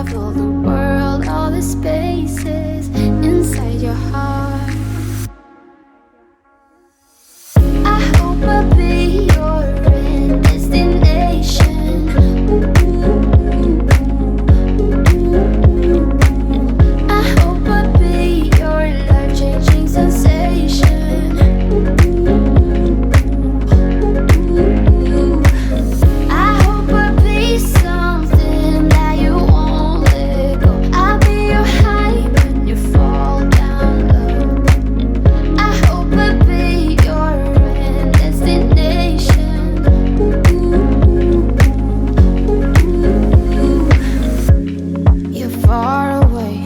travel the world, all the spaces inside your heart. I hope I'll be your end destination. I hope I'll be your life-changing sensation. I hope I'll be something that you won't let go. I'll be your high when you fall down low. I hope I'll be your end destination. You're far away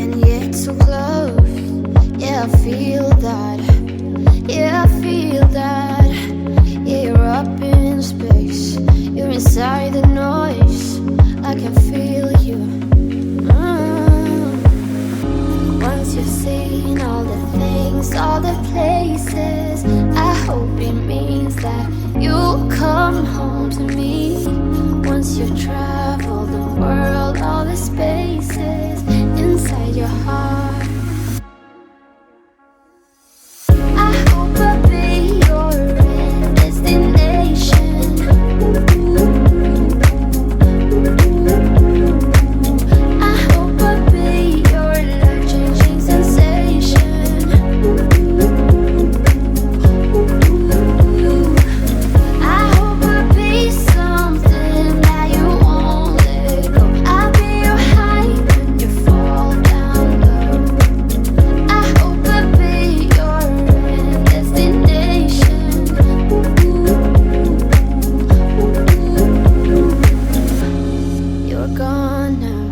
and yet so close. Yeah, I feel that. Yeah, I feel that. Yeah, you're up in space. You're inside the noise. I can feel you. Once you've seen all the things, all the places, I hope it means that you'll come home to me. Once you've traveled the world, all the spaces inside your heart. I hope I'll be your end destination. I hope I'll be your life-changing sensation. I hope I'll be something that you won't let go. I'll be your high when you fall down low. I hope I'll be your end destination. You're gone now,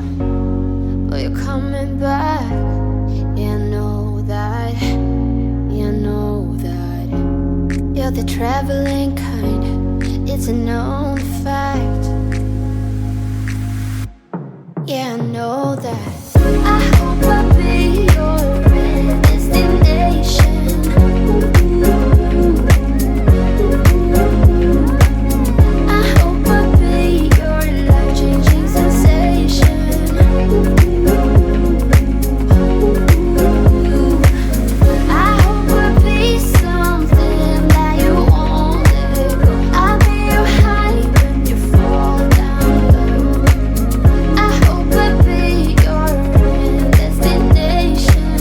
but you're coming back. Yeah, I know that. Yeah, I know that. You're the traveling kind. It's a known fact. Yeah, I know that. I hope I'll be your end destination. I hope I'll be your life-changing sensation. I hope I'll be something that you won't let go. I'll be your high when you fall down low. I hope I'll be your end destination.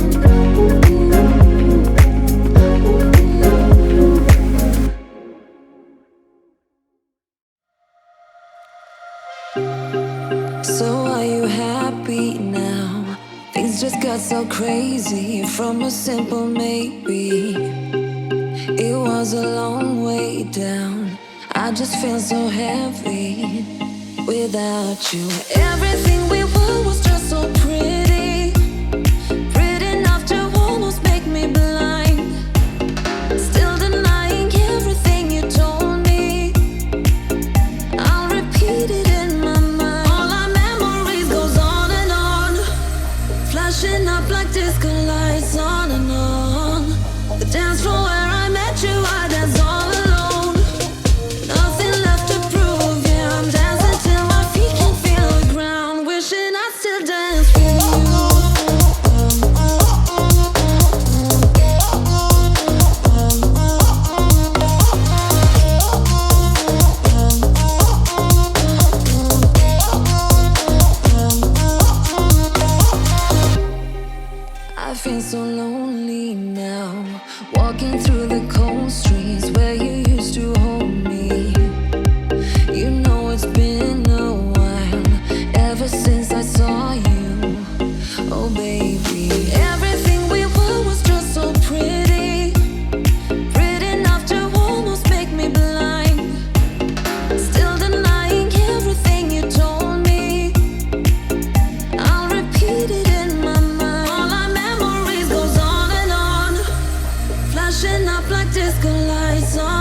So are you happy now? Things just got so crazy from a simple maybe. It was a long way down. I just feel so heavy without you. Everything we were was just so pretty, pretty enough to almost make me blind. Still denying everything you told me. I'll repeat it in my mind. All our memories goes on, flashing up like disco lights on and on. The dance floor where I met you, I danced all alone. Nothing left to prove, yeah, I'm dancing till my feet can feel the ground. Wishing I still dance with you. I feel so lonely now, walking through the cold streets where you used to hold me. You know it's been a while ever since I saw you. Oh baby, everything we were was just so pretty, pretty enough to almost make me blind. Still denying everything you told me. I'll repeat it in my mind. All our memories goes on, flashing up like disco lights on.